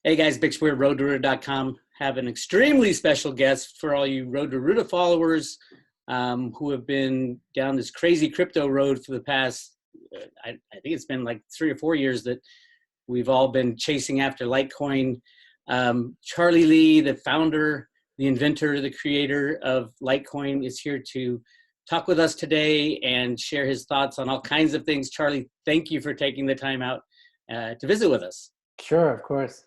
Hey guys, Bix Weir, road2ruta.com. Have an extremely special guest for all you Road to Ruta followers who have been down this crazy crypto road for the past, I think it's been like 3 or 4 years that we've all been chasing after Litecoin. Charlie Lee, the founder, the inventor, the creator of Litecoin, is here to talk with us today and share his thoughts on all kinds of things. Charlie, thank you for taking the time out to visit with us. Sure, of course.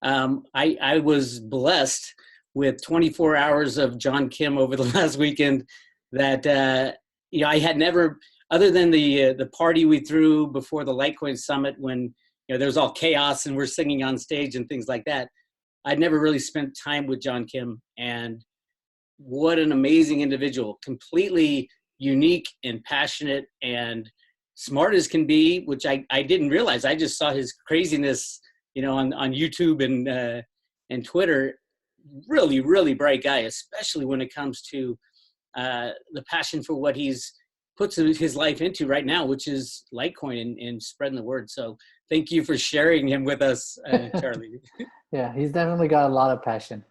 I was blessed with 24 hours of John Kim over the last weekend that, I had never, other than the party we threw before the Litecoin Summit when, there was all chaos and we're singing on stage and things like that. I'd never really spent time with John Kim, and what an amazing individual, completely unique and passionate and smart as can be, which I didn't realize. I just saw his craziness on YouTube and Twitter. Really, really bright guy, especially when it comes to the passion for what he's puts his life into right now, which is Litecoin and spreading the word. So thank you for sharing him with us, Charlie. Yeah, he's definitely got a lot of passion.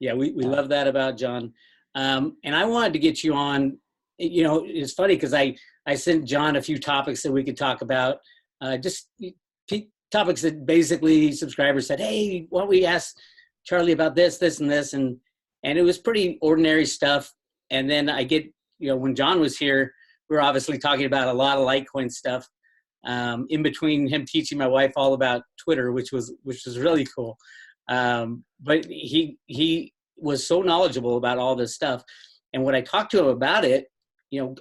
Yeah, we love that about John. And I wanted to get you on, it's funny because I sent John a few topics that we could talk about, topics that basically subscribers said, hey, why don't we ask Charlie about this, and this, and it was pretty ordinary stuff. And then I get, when John was here, we were obviously talking about a lot of Litecoin stuff, in between him teaching my wife all about Twitter, which was really cool. But he was so knowledgeable about all this stuff. And when I talked to him about it,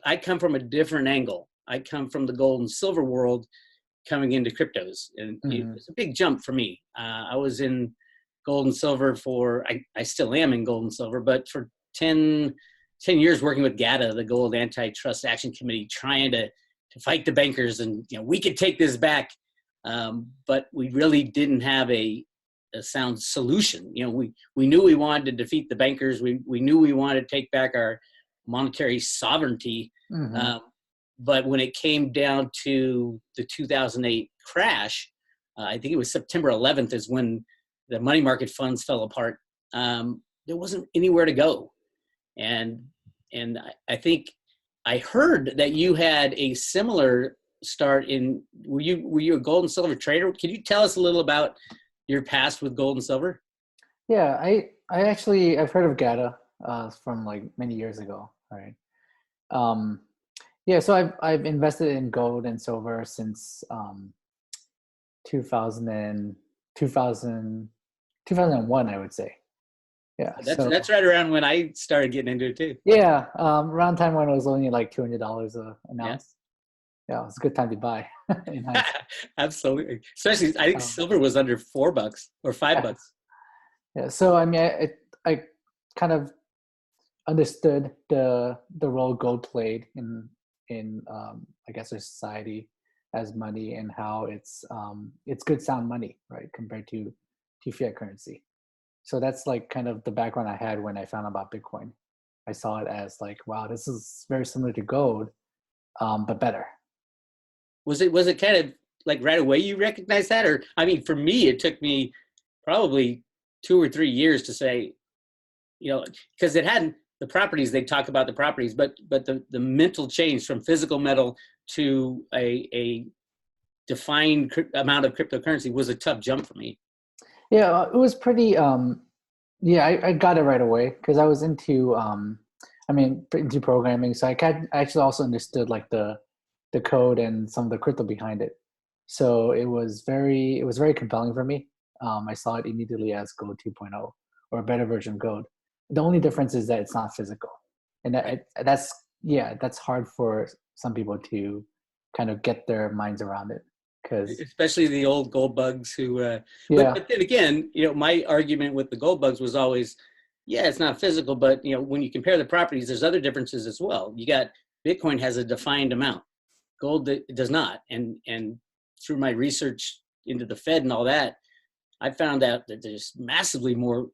I come from a different angle. I come from the gold and silver world, coming into cryptos, and it's a big jump for me. I was in gold and silver I still am in gold and silver, but for 10 years working with GATA, the Gold Antitrust Action Committee, trying to fight the bankers, and we could take this back, but we really didn't have a sound solution. We knew we wanted to defeat the bankers. We knew we wanted to take back our monetary sovereignty. But when it came down to the 2008 crash, I think it was September 11th is when the money market funds fell apart. There wasn't anywhere to go. And I think I heard that you had a similar start were you a gold and silver trader? Can you tell us a little about your past with gold and silver? Yeah, I've heard of GATA from like many years ago, right? Yeah, so I've invested in gold and silver since 2001, I would say. Yeah, that's right around when I started getting into it too. Yeah, around time when it was only like $200 an ounce. Yeah, it was a good time to buy. Absolutely, especially I think silver was under $4 or $5. Yeah, so I mean, I kind of understood the role gold played in I guess our society as money, and how it's good sound money, right, compared to fiat currency. So that's like kind of the background I had when I found out about Bitcoin. I saw it as like, wow, this is very similar to gold, but better. Was it kind of like right away you recognized that? Or, I mean, for me, it took me probably 2 or 3 years to say, because it hadn't, the properties, they talk about the properties, but the mental change from physical metal to a defined amount of cryptocurrency was a tough jump for me. Yeah, it was pretty, I got it right away because I was into programming. So I actually also understood like the code and some of the crypto behind it. So it was very compelling for me. I saw it immediately as Gold 2.0 or a better version of Gold. The only difference is that it's not physical, and that's hard for some people to kind of get their minds around it, because especially the old gold bugs who. But then again, my argument with the gold bugs was always, it's not physical, but when you compare the properties, there's other differences as well. You got Bitcoin has a defined amount, gold does not, and through my research into the Fed and all that, I found out that there's massively more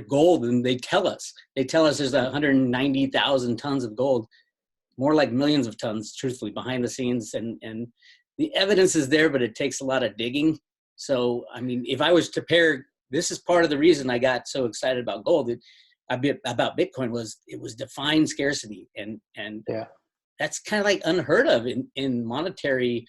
gold than they tell us. They tell us there's 190,000 tons of gold, more like millions of tons, truthfully, behind the scenes. And the evidence is there, but it takes a lot of digging. So, I mean, if I was to pair, this is part of the reason I got so excited about gold. About Bitcoin was it was defined scarcity, and Yeah. that's kind of like unheard of in monetary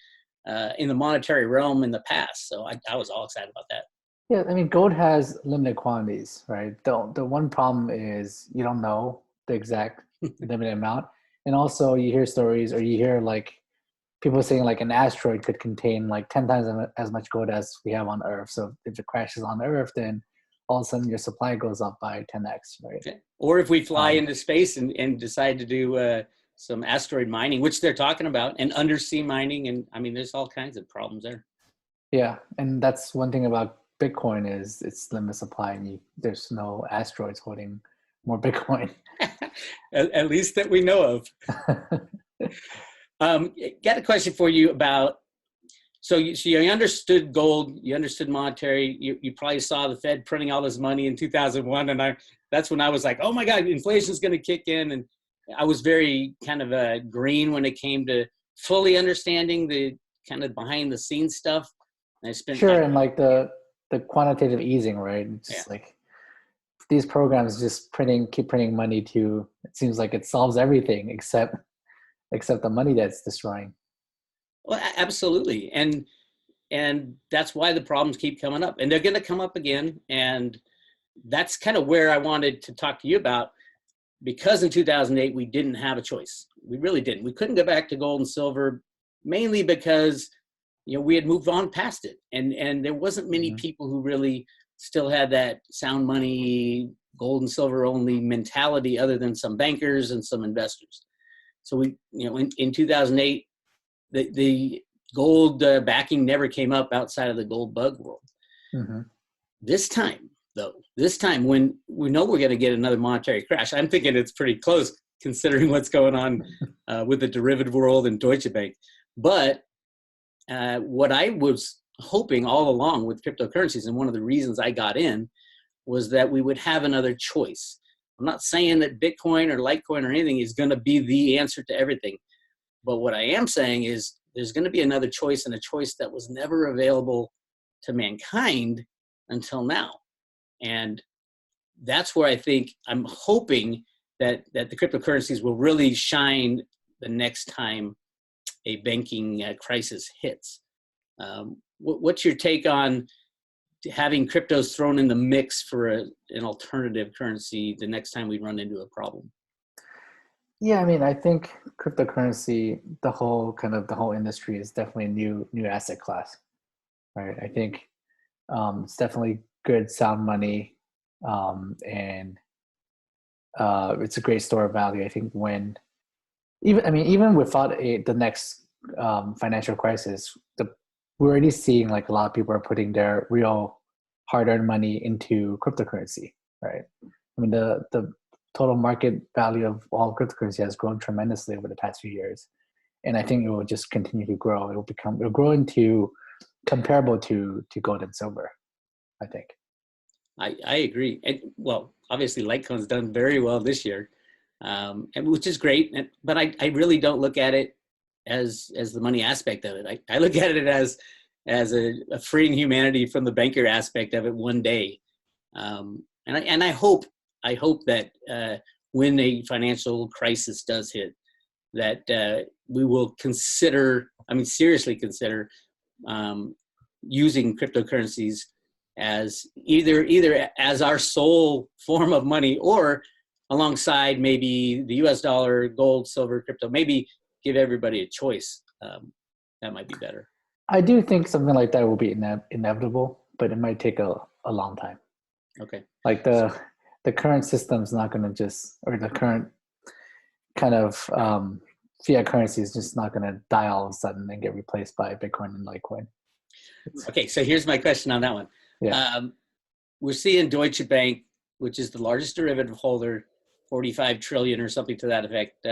in the monetary realm in the past. So I was all excited about that. Yeah, I mean, gold has limited quantities, right? The one problem is you don't know the exact limited amount, and also you hear stories or you hear like people saying like an asteroid could contain like 10 times as much gold as we have on Earth. So if it crashes on Earth, then all of a sudden your supply goes up by 10x, right? Okay. Or if we fly into space and decide to do some asteroid mining, which they're talking about, and undersea mining, and I mean, there's all kinds of problems there. Yeah, and that's one thing about Bitcoin is it's limited supply, and there's no asteroids holding more Bitcoin. At least that we know of. Got a question for you about, so you understood gold, you understood monetary, you probably saw the Fed printing all this money in 2001, and that's when I was like, oh my God, inflation's going to kick in, and I was very kind of green when it came to fully understanding the kind of behind the scenes stuff. And I spent Sure, and like the quantitative easing, right? It's just like these programs just keep printing money to, it seems like it solves everything except the money that's destroying. Well, absolutely. And that's why the problems keep coming up, and they're going to come up again. And that's kind of where I wanted to talk to you about, because in 2008, we didn't have a choice. We really didn't. We couldn't go back to gold and silver, mainly because, we had moved on past it. And there wasn't many people who really still had that sound money, gold and silver only mentality, other than some bankers and some investors. So we, in 2008, the gold backing never came up outside of the gold bug world. Mm-hmm. This time, when we know we're going to get another monetary crash, I'm thinking it's pretty close considering what's going on with the derivative world and Deutsche Bank. But what I was hoping all along with cryptocurrencies, and one of the reasons I got in, was that we would have another choice. I'm not saying that Bitcoin or Litecoin or anything is going to be the answer to everything. But what I am saying is there's going to be another choice, and a choice that was never available to mankind until now. And that's where I think I'm hoping that the cryptocurrencies will really shine the next time a banking crisis hits. What's your take on having cryptos thrown in the mix for an alternative currency the next time we run into a problem? Yeah, I mean, I think cryptocurrency, the whole industry is definitely a new asset class, right? I think it's definitely good sound money, and it's a great store of value. I think even without the next financial crisis, we're already seeing like a lot of people are putting their real hard-earned money into cryptocurrency, right? I mean, the total market value of all cryptocurrency has grown tremendously over the past few years, and I think it will just continue to grow. It'll grow into comparable to gold and silver, I think. I agree. And well, obviously Litecoin's done very well this year, and which is great. But I really don't look at it as the money aspect of it. I look at it as a freeing humanity from the banker aspect of it one day. And I hope that when a financial crisis does hit, that we will seriously consider using cryptocurrencies as either as our sole form of money, or alongside maybe the US dollar, gold, silver, crypto, maybe give everybody a choice. That might be better. I do think something like that will be inevitable, but it might take a long time. Okay. Like the current system's not going to or the current kind of fiat currency is just not going to die all of a sudden and get replaced by Bitcoin and Litecoin. Okay, so here's my question on that one. Yeah. We're seeing Deutsche Bank, which is the largest derivative holder, 45 trillion or something to that effect,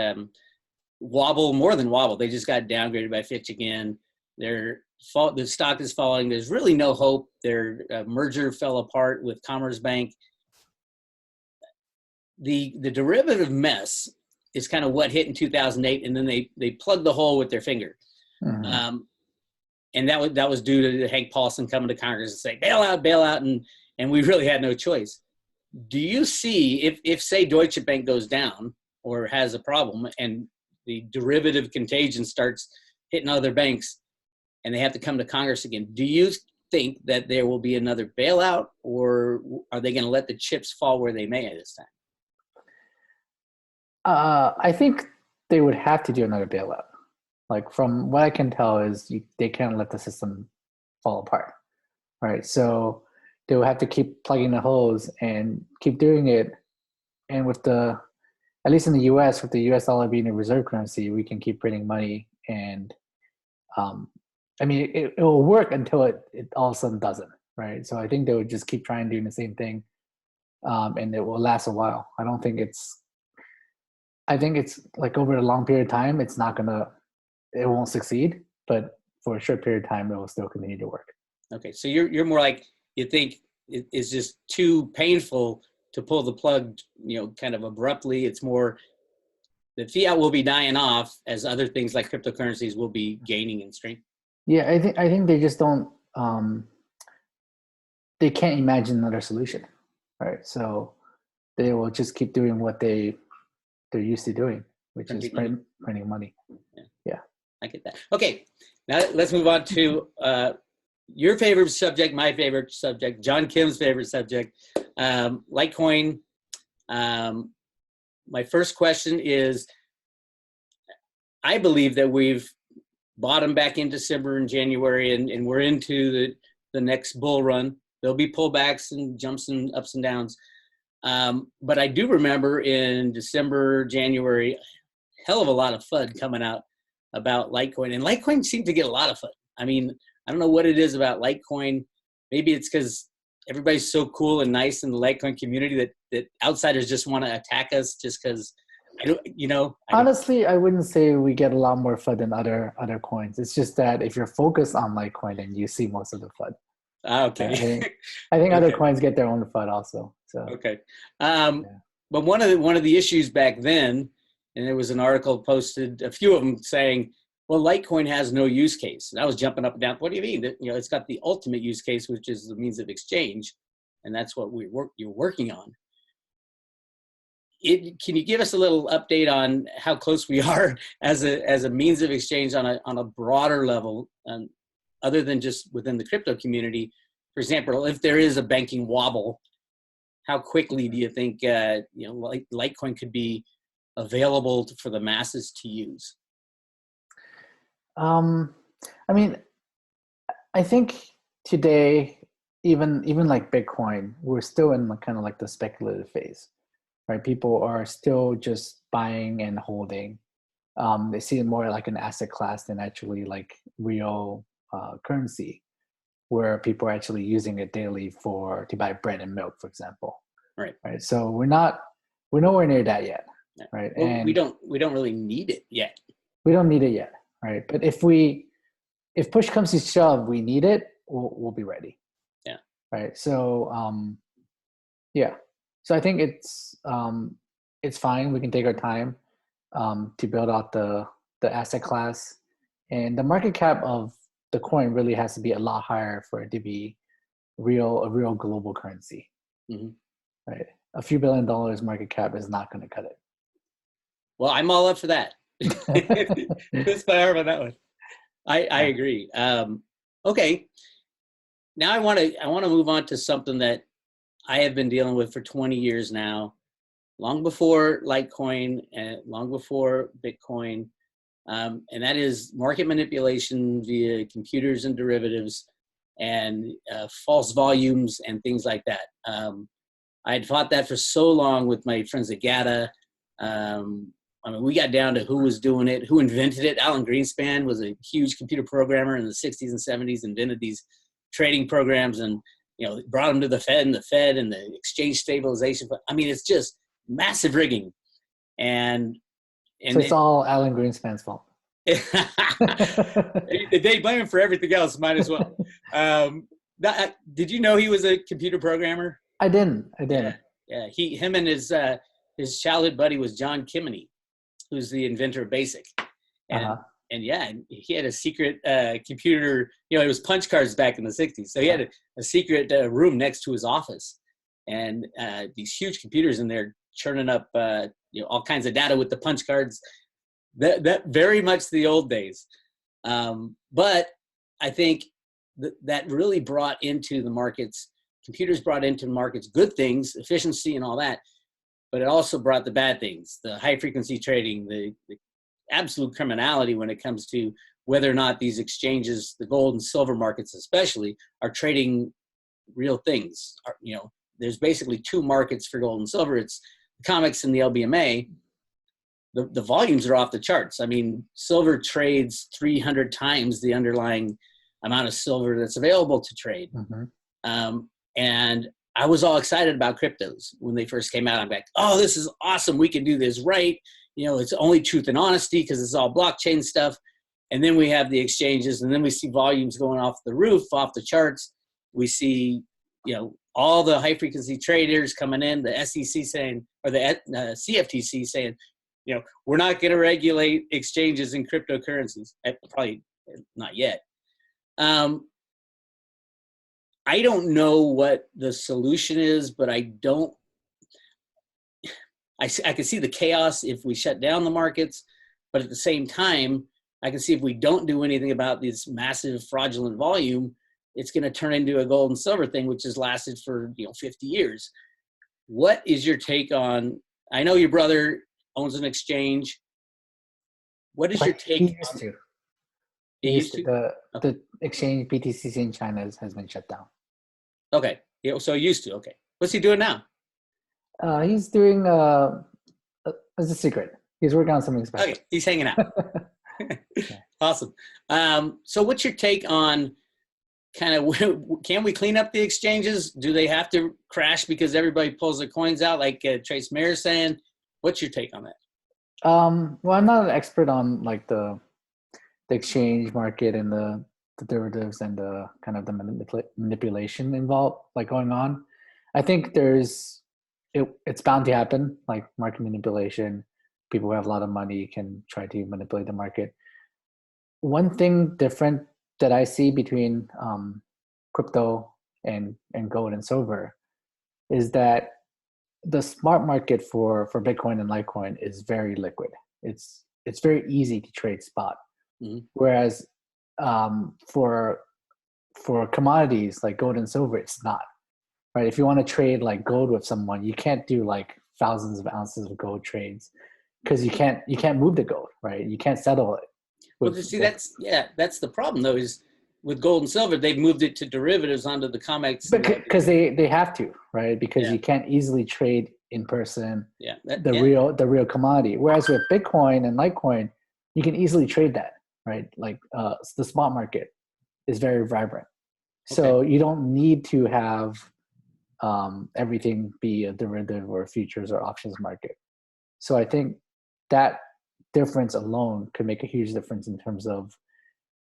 more than wobble. They just got downgraded by Fitch again. The stock is falling. There's really no hope. Their merger fell apart with Commerzbank. The derivative mess is kind of what hit in 2008, and then they plugged the hole with their finger. Mm-hmm. and that was due to Hank Paulson coming to Congress and say bail out, and we really had no choice. Do you see if say Deutsche Bank goes down or has a problem and the derivative contagion starts hitting other banks and they have to come to Congress again, do you think that there will be another bailout, or are they going to let the chips fall where they may at this time? I think they would have to do another bailout. Like from what I can tell is they can't let the system fall apart, right? So they will have to keep plugging the holes and keep doing it. And with at least in the US, with the US dollar being a reserve currency, we can keep printing money. And I mean, it will work until it all of a sudden doesn't, right? So I think they would just keep trying doing the same thing, and it will last a while. I think it's like over a long period of time, it won't succeed, but for a short period of time, it will still continue to work. Okay, so you're more like, you think it's just too painful to pull the plug, kind of abruptly. It's more the fiat will be dying off as other things like cryptocurrencies will be gaining in strength. Yeah, I think they just don't. They can't imagine another solution, right? So they will just keep doing what they're used to doing, which is printing money. Yeah, I get that. Okay, now let's move on to your favorite subject, my favorite subject, John Kim's favorite subject, Litecoin. My first question is, I believe that we've bottomed back in December and January, and we're into the next bull run. There'll be pullbacks and jumps and ups and downs. But I do remember in December, January, hell of a lot of FUD coming out about Litecoin. And Litecoin seemed to get a lot of FUD. I mean, I don't know what it is about Litecoin. Maybe it's because everybody's so cool and nice in the Litecoin community that outsiders just want to attack us just because, Honestly, I wouldn't say we get a lot more FUD than other coins. It's just that if you're focused on Litecoin, then you see most of the FUD. Okay. I think other coins get their own FUD also. So okay. But one of the issues back then, and there was an article posted, a few of them saying, well, Litecoin has no use case. And I was jumping up and down. What do you mean? It's got the ultimate use case, which is the means of exchange, and that's what you're working on. Can you give us a little update on how close we are as a means of exchange on a broader level, other than just within the crypto community? For example, if there is a banking wobble, how quickly do you think Litecoin could be available for the masses to use? I mean, I think today, even like Bitcoin, we're still in kind of like the speculative phase, right? People are still just buying and holding. They see it more like an asset class than actually like real currency, where people are actually using it daily to buy bread and milk, for example. Right. So we're nowhere near that yet, right? Well, and we don't really need it yet. We don't need it yet, right? But if push comes to shove, we need it, we'll be ready. Yeah. Right. So yeah. So I think it's fine. We can take our time to build out the asset class, and the market cap of the coin really has to be a lot higher for it to be a real global currency. Mm-hmm. Right. A few $1 billion market cap is not going to cut it. Well, I'm all up for that. Let's fire on that one. I agree. Okay. Now I want to move on to something that I have been dealing with for 20 years now, long before Litecoin and long before Bitcoin, and that is market manipulation via computers and derivatives and false volumes and things like that. I had fought that for so long with my friends at GATA. I mean, we got down to who was doing it, who invented it. Alan Greenspan was a huge computer programmer in the 60s and 70s, invented these trading programs and, brought them to the Fed and the exchange stabilization. I mean, it's just massive rigging. And so it's all Alan Greenspan's fault. They blame him for everything else, might as well. Did you know he was a computer programmer? I didn't. Yeah. Him and his childhood buddy was John Kimony, who's the inventor of BASIC. And yeah, he had a secret computer. It was punch cards back in the 60s. So he had a secret room next to his office, and these huge computers in there churning up all kinds of data with the punch cards. That very much the old days. But I think that really brought into the markets, computers brought into the markets good things, efficiency and all that, but it also brought the bad things, the high frequency trading, the absolute criminality when it comes to whether or not these exchanges, the gold and silver markets especially, are trading real things. There's basically two markets for gold and silver. It's the COMEX and the LBMA. The volumes are off the charts. I mean, silver trades 300 times the underlying amount of silver that's available to trade. Mm-hmm. And I was all excited about cryptos when they first came out. I'm like, oh, this is awesome. We can do this right. It's only truth and honesty because it's all blockchain stuff. And then we have the exchanges, and then we see volumes going off the roof, off the charts. We see, all the high frequency traders coming in, the SEC saying, or the CFTC saying, we're not going to regulate exchanges in cryptocurrencies. Probably not yet. I don't know what the solution is, but I can see the chaos if we shut down the markets, but at the same time, I can see if we don't do anything about this massive fraudulent volume, it's going to turn into a gold and silver thing, which has lasted for 50 years. What is your take on? I know your brother owns an exchange. What is your take? He used to. He used to. The exchange BTCC in China has been shut down. Okay. Yeah, so he used to. Okay. What's he doing now? He's doing it's a secret. He's working on something special. Okay. He's hanging out. Awesome. So what's your take on kind of, can we clean up the exchanges? Do they have to crash because everybody pulls their coins out like Trace Mayer is saying? What's your take on that? Well, I'm not an expert on like the exchange market and the derivatives and the kind of the manipulation involved, like going on. I think it's bound to happen, like market manipulation. People who have a lot of money can try to manipulate the market. One thing different that I see between crypto and gold and silver is that the smart market for Bitcoin and Litecoin is very liquid. It's very easy to trade spot. Mm-hmm. Whereas for commodities like gold and silver, it's not. Right? If you want to trade like gold with someone, you can't do like thousands of ounces of gold trades because you can't move the gold, right? You can't settle it. Well, see, that's the problem though, is with gold and silver, they've moved it to derivatives onto the COMEX. Because they have to, right? Because you can't easily trade in person the real commodity. Whereas with Bitcoin and Litecoin, you can easily trade that, right? Like the spot market is very vibrant. Okay. So you don't need to have everything be a derivative or futures or options market. So I think that difference alone could make a huge difference in terms of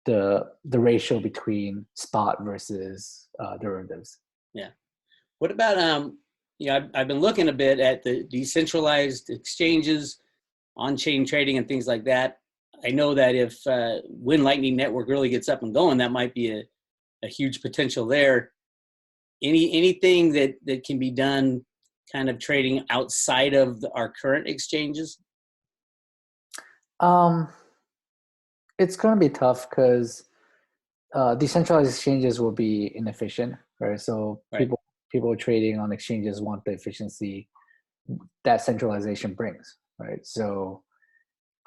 the ratio between spot versus derivatives. Yeah. What about I've been looking a bit at the decentralized exchanges, on-chain trading, and things like that. I know that if when Lightning Network really gets up and going, that might be a huge potential there. Anything that can be done, kind of trading outside of our current exchanges? It's going to be tough because decentralized exchanges will be inefficient, right? So people trading on exchanges want the efficiency that centralization brings, right? So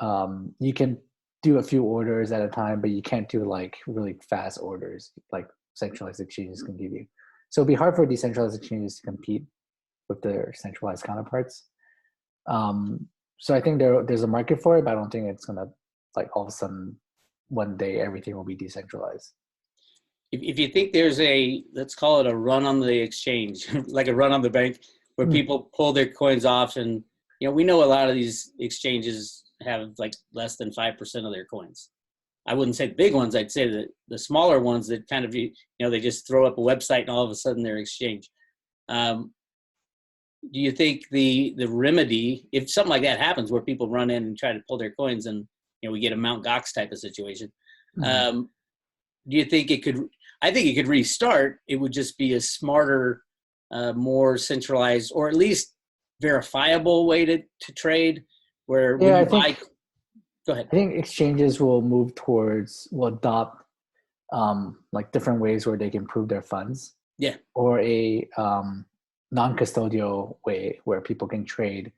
you can do a few orders at a time, but you can't do like really fast orders like centralized exchanges can give you. So it'll be hard for decentralized exchanges to compete with their centralized counterparts. So I think there's a market for it, but I don't think it's going to like all of a sudden one day everything will be decentralized. If you think there's let's call it a run on the exchange, like a run on the bank, where people pull their coins off, and we know a lot of these exchanges have like less than 5% of their coins. I wouldn't say the big ones. I'd say the smaller ones that kind of they just throw up a website and all of a sudden they're exchange. Do you think the remedy, if something like that happens where people run in and try to pull their coins and we get a Mount Gox type of situation. Mhm. Do you think it could? I think it could restart. It would just be a smarter, more centralized, or at least verifiable way to trade, where when Yeah, you buy. Go ahead. I think exchanges will adopt like different ways where they can prove their funds, Yeah. or a non-custodial way where people can trade,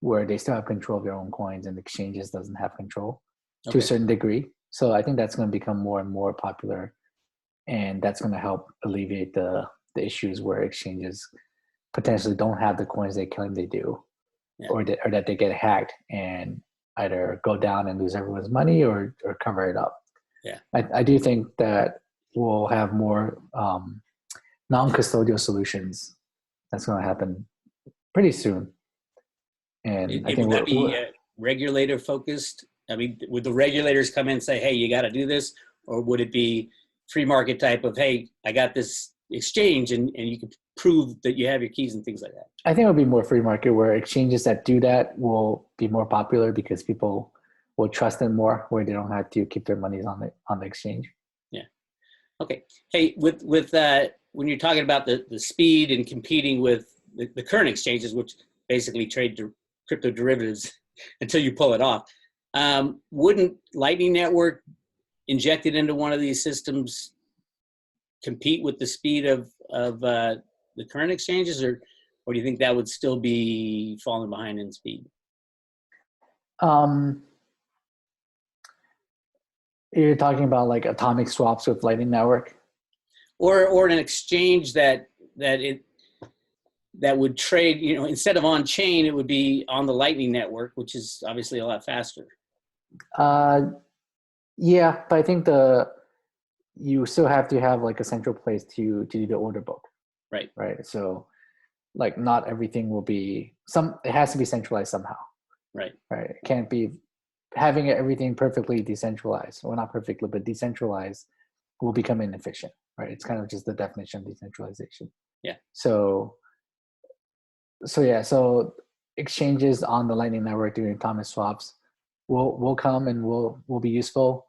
where they still have control of their own coins and exchanges doesn't have control to a Okay. certain degree. So I think that's going to become more and more popular, and that's going to help alleviate the issues where exchanges potentially don't have the coins they claim they do, Yeah. or that they get hacked and either go down and lose everyone's money, or cover it up. Yeah. I do think that we'll have more non-custodial solutions. That's going to happen pretty soon. And I think Would that be regulator focused? I mean, would the regulators come in and say, "Hey, you got to do this," or would it be free market type of, "Hey, I got this exchange, and you can prove that you have your keys and things like that"? I think it'll be more free market, where exchanges that do that will be more popular because people will trust them more, where they don't have to keep their monies on the exchange. Yeah. Okay. Hey, with when you're talking about the speed and competing with the current exchanges, which basically trade crypto derivatives until you pull it off, wouldn't Lightning Network injected into one of these systems compete with the speed of the current exchanges, or do you think that would still be falling behind in speed? Um, you're talking about like atomic swaps with Lightning Network, or an exchange that would trade, instead of on chain, it would be on the Lightning Network, which is obviously a lot faster. uh, yeah, but I think you still have to have like a central place to do the order book, Right. right? So like not everything will be it has to be centralized somehow, Right. right? It can't be having everything perfectly decentralized, well, not perfectly, but decentralized will become inefficient, right? It's kind of just the definition of decentralization. Yeah. So yeah, so exchanges on the Lightning Network doing atomic swaps will come and will be useful,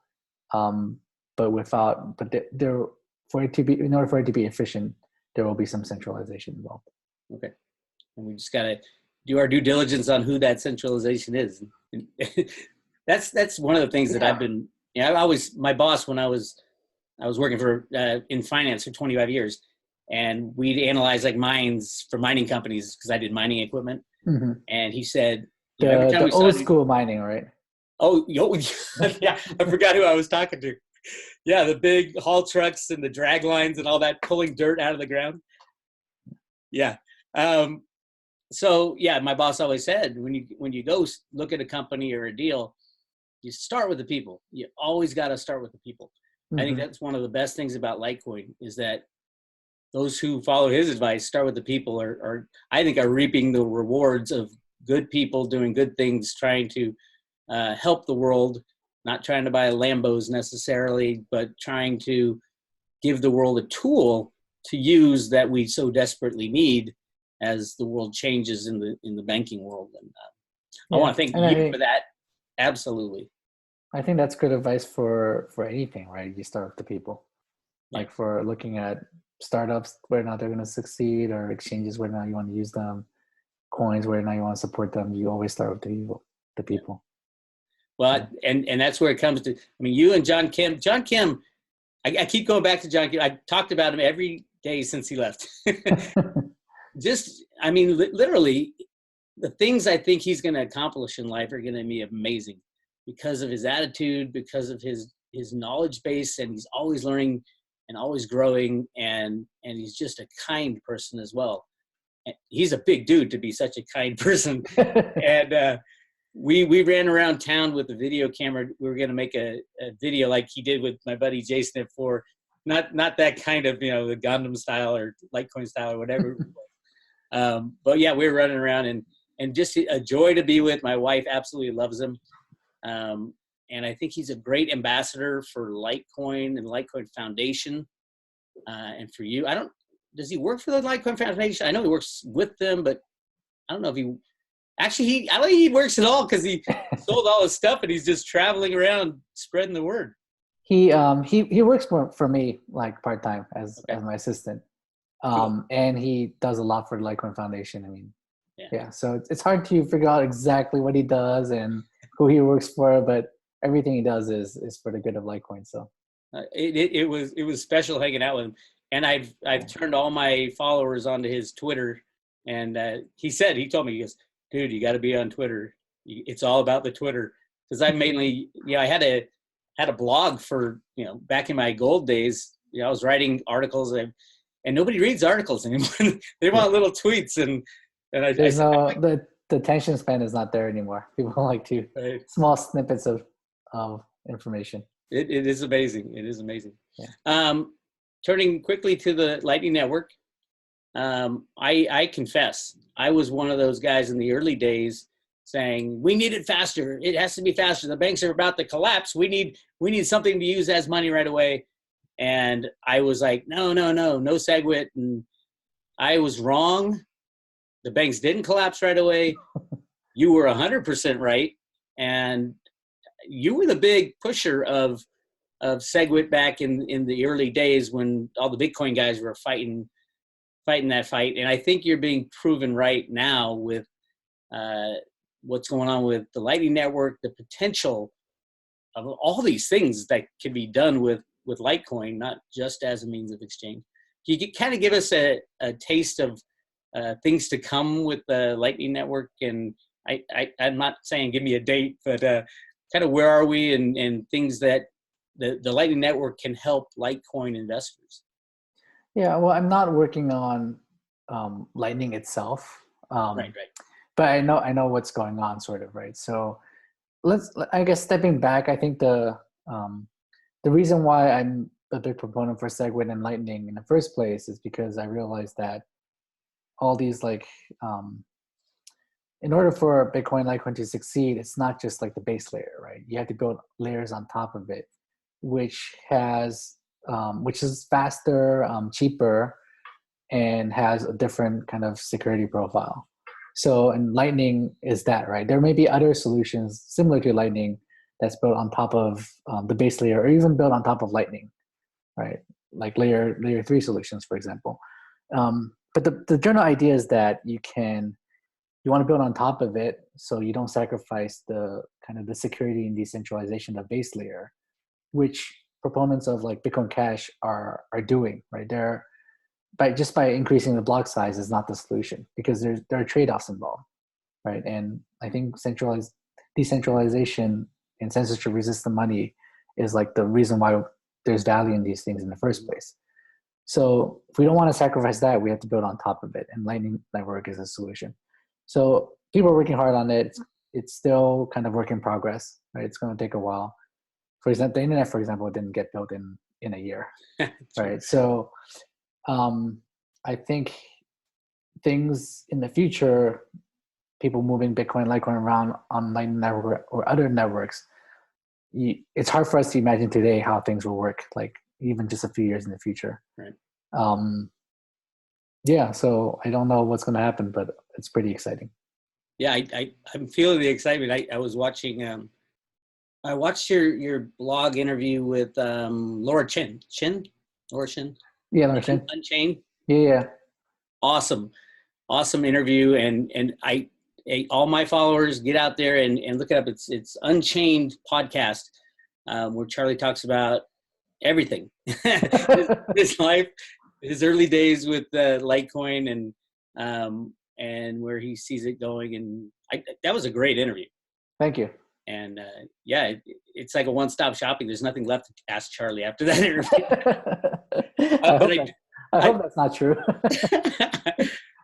but there for it to be in order for it to be efficient, there will be some centralization involved. Okay. And we just got to do our due diligence on who that centralization is. That's one of the things that I've been. My boss, when I was working for in finance for 25 years, and we'd analyze like mines for mining companies because I did mining equipment. Mm-hmm. And he said, every The time we old school mining, right? Oh, yeah, I forgot who I was talking to. Yeah, the big haul trucks and the drag lines and all that, pulling dirt out of the ground. Yeah. So yeah, my boss always said, when you go look at a company or a deal, you start with the people. You always got to start with the people. I think Mm-hmm. that's one of the best things about Litecoin, is that those who follow his advice, start with the people, are I think are reaping the rewards of good people doing good things, trying to help the world, not trying to buy Lambos necessarily, but trying to give the world a tool to use that we so desperately need as the world changes in the banking world. And I want to thank you for that. Absolutely. I think that's good advice for anything, right? You start with the people. Yeah. Like for looking at startups, whether or not they're going to succeed, or exchanges, whether or not you want to use them, coins, whether or not you want to support them, you always start with the people. Well, and that's where it comes to. I mean, you and John Kim. John Kim, I keep going back to John Kim. I talked about him every day since he left. Just, I mean, literally, the things I think he's going to accomplish in life are going to be amazing because of his attitude, because of his knowledge base, and he's always learning and always growing, and he's just a kind person as well. And he's a big dude to be such a kind person. And we ran around town with a video camera. We were going to make a video like he did with my buddy Jason for not that kind of, the Gundam style or Litecoin style or whatever. But yeah, we were running around and just a joy to be with. My wife absolutely loves him. And I think he's a great ambassador for Litecoin and Litecoin Foundation. And for you, does he work for the Litecoin Foundation? I know he works with them, but I don't know if he Actually, I don't think he works at all because he sold all his stuff and he's just traveling around spreading the word. He works for me like part time as my assistant. Cool. And he does a lot for the Litecoin Foundation. I mean, Yeah. yeah. So it's hard to figure out exactly what he does and who he works for, but everything he does is for the good of Litecoin. So It was special hanging out with him, and I've turned all my followers onto his Twitter, and he told me, he goes, dude, you got to be on Twitter. It's all about the Twitter, because I mainly, I had a blog for, back in my gold days. I was writing articles, and nobody reads articles anymore. They want little tweets, and I said, the attention span is not there anymore. People like to small snippets of information. It is amazing. It is amazing. Yeah. Turning quickly to the Lightning Network, I confess, I was one of those guys in the early days saying, we need it faster. It has to be faster. The banks are about to collapse. We need something to use as money right away. And I was like, no SegWit. And I was wrong. The banks didn't collapse right away. You were 100% right. And you were the big pusher of SegWit back in the early days when all the Bitcoin guys were fighting that fight. And I think you're being proven right now with what's going on with the Lightning Network, the potential of all these things that can be done with Litecoin, not just as a means of exchange. Can you kind of give us a taste of things to come with the Lightning Network? And I'm not saying give me a date, but kind of where are we and things that the Lightning Network can help Litecoin investors? Yeah, well, I'm not working on Lightning itself, Right. but I know what's going on, sort of, right? So I guess stepping back, I think the reason why I'm a big proponent for SegWit and Lightning in the first place is because I realized that all these in order for Bitcoin Litecoin to succeed, it's not just like the base layer, right? You have to build layers on top of it, which is faster, cheaper, and has a different kind of security profile. So, and Lightning is that, right? There may be other solutions similar to Lightning that's built on top of the base layer, or even built on top of Lightning, right? Like layer 3 solutions, for example. But the general idea is that you want to build on top of it, so you don't sacrifice the kind of the security and decentralization of base layer, which proponents of like Bitcoin Cash are doing, right? By increasing the block size is not the solution, because there are trade-offs involved, right? And I think decentralization and censorship-resistant money is like the reason why there's value in these things in the first place. So if we don't want to sacrifice that, we have to build on top of it, and Lightning Network is a solution. So people are working hard on it. It's still kind of work in progress, right? It's going to take a while. For example, the internet, for example, didn't get built in a year, right? So I think things in the future, people moving Bitcoin, Litecoin around on Lightning Network or other networks, it's hard for us to imagine today how things will work, like even just a few years in the future. Right. Yeah, so I don't know what's going to happen, but it's pretty exciting. Yeah, I'm feeling the excitement. I was watching. I watched your blog interview with Laura Chin. Laura Chin. Yeah, Laura Chin. Unchained. Yeah. Awesome interview, and I all my followers, get out there and look it up. It's Unchained podcast, where Charlie talks about everything, his life, his early days with Litecoin, and where he sees it going. And that was a great interview. Thank you. And it's like a one-stop shopping. There's nothing left to ask Charlie after that interview. I hope that's not true.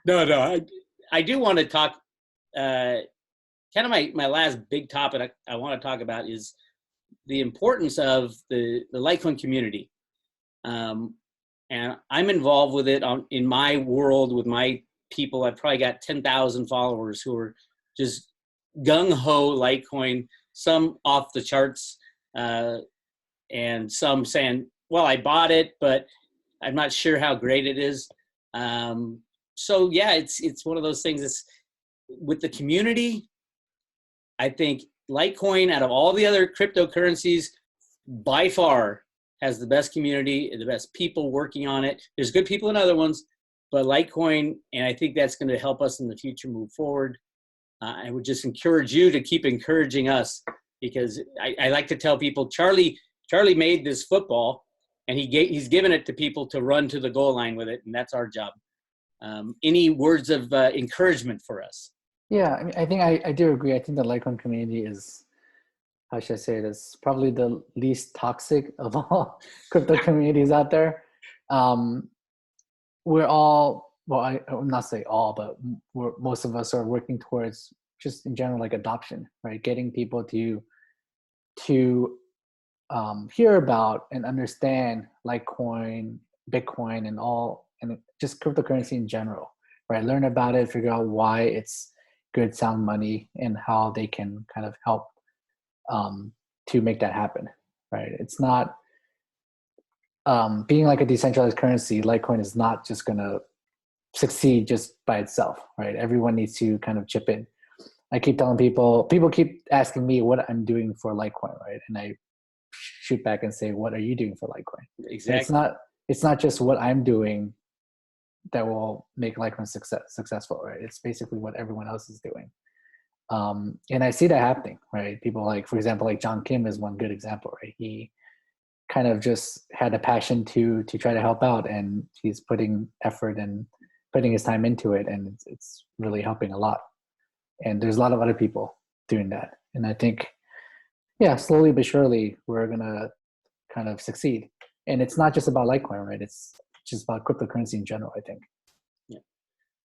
No. I do want to talk. Kind of my last big topic I want to talk about is the importance of the Litecoin community. And I'm involved with it in my world with my people. I've probably got 10,000 followers who are just gung-ho Litecoin, some off the charts, and some saying, well, I bought it, but I'm not sure how great it is. So yeah, it's one of those things. with the community, I think Litecoin, out of all the other cryptocurrencies, by far has the best community, the best people working on it. There's good people in other ones, but Litecoin, and I think that's going to help us in the future move forward. I would just encourage you to keep encouraging us, because I like to tell people, Charlie made this football, and he's given it to people to run to the goal line with it, and that's our job. Any words of encouragement for us? Yeah, I mean, I think I do agree. I think the Litecoin community is, how should I say this, probably the least toxic of all crypto communities out there. We're all, well, I will not say all, but most of us are working towards just in general, like adoption, right? Getting people to hear about and understand Litecoin, Bitcoin, and just cryptocurrency in general, right? Learn about it, figure out why it's good, sound money, and how they can kind of help to make that happen, right? It's not being like a decentralized currency. Litecoin is not just going to succeed just by itself, right? Everyone needs to kind of chip in. I keep telling people keep asking me what I'm doing for Litecoin, right? And I shoot back and say, what are you doing for Litecoin? Exactly. It's not just what I'm doing that will make Litecoin successful, right? It's basically what everyone else is doing. And I see that happening, right? People like, for example, like John Kim is one good example, right? He kind of just had a passion to try to help out, and he's putting effort and putting his time into it, and it's really helping a lot. And there's a lot of other people doing that. And I think, yeah, slowly but surely, we're going to kind of succeed. And it's not just about Litecoin, right? It's just about cryptocurrency in general, I think. Yeah.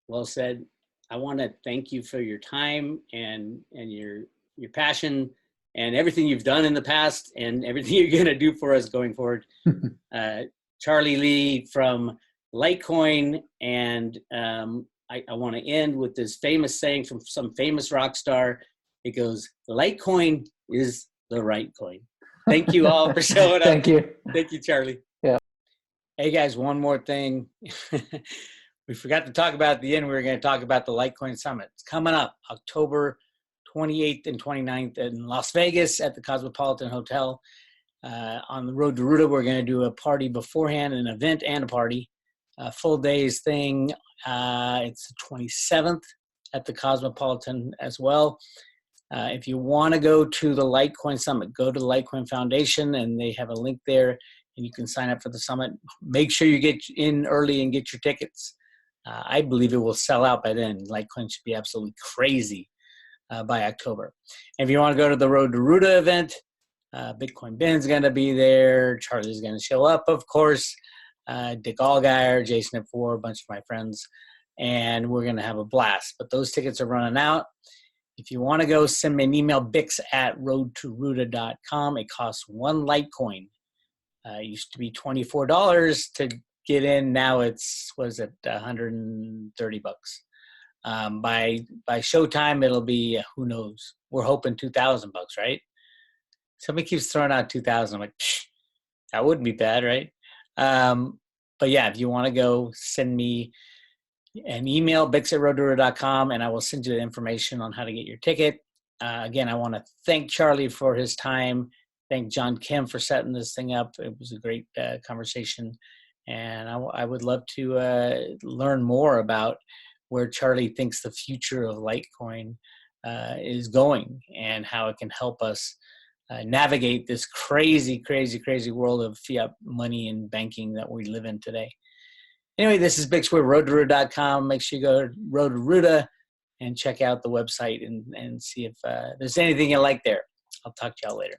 Well said. I want to thank you for your time and your passion and everything you've done in the past and everything you're going to do for us going forward. Charlie Lee from Litecoin. And I want to end with this famous saying from some famous rock star. It goes, Litecoin is the right coin. Thank you all for showing up. Thank you. Thank you, Charlie. Yeah. Hey guys, one more thing. We forgot to talk about at the end. We were going to talk about the Litecoin Summit. It's coming up October 28th and 29th in Las Vegas at the Cosmopolitan Hotel. On the road to Ruta, we're going to do a party beforehand, an event and a party. Full days thing. It's the 27th at the Cosmopolitan as well. If you want to go to the Litecoin Summit, go to the Litecoin Foundation, and they have a link there, and you can sign up for the summit. Make sure you get in early and get your tickets. I believe it will sell out by then. Litecoin should be absolutely crazy by October. And if you want to go to the Road to Ruta event, Bitcoin Ben's going to be there. Charlie's going to show up, of course. Dick Allgaier, Jason F4, a bunch of my friends. And we're going to have a blast. But those tickets are running out. If you want to go, send me an email, bix@roadtoruta.com. It costs one Litecoin. It used to be $24 to get in. Now it's, $130. By showtime, it'll be, who knows? We're hoping $2,000, right? Somebody keeps throwing out 2,000. I'm like, that wouldn't be bad, right? But yeah, if you want to go, send me an email, bix@roadtoruta.com, and I will send you the information on how to get your ticket. Again, I want to thank Charlie for his time. Thank John Kim for setting this thing up. It was a great conversation. And I would love to learn more about where Charlie thinks the future of Litecoin is going and how it can help us navigate this crazy, crazy, crazy world of fiat money and banking that we live in today. Anyway, this is Bix Weir, roadtoruta.com. Make sure you go to Road to Ruta and check out the website and see if there's anything you like there. I'll talk to y'all later.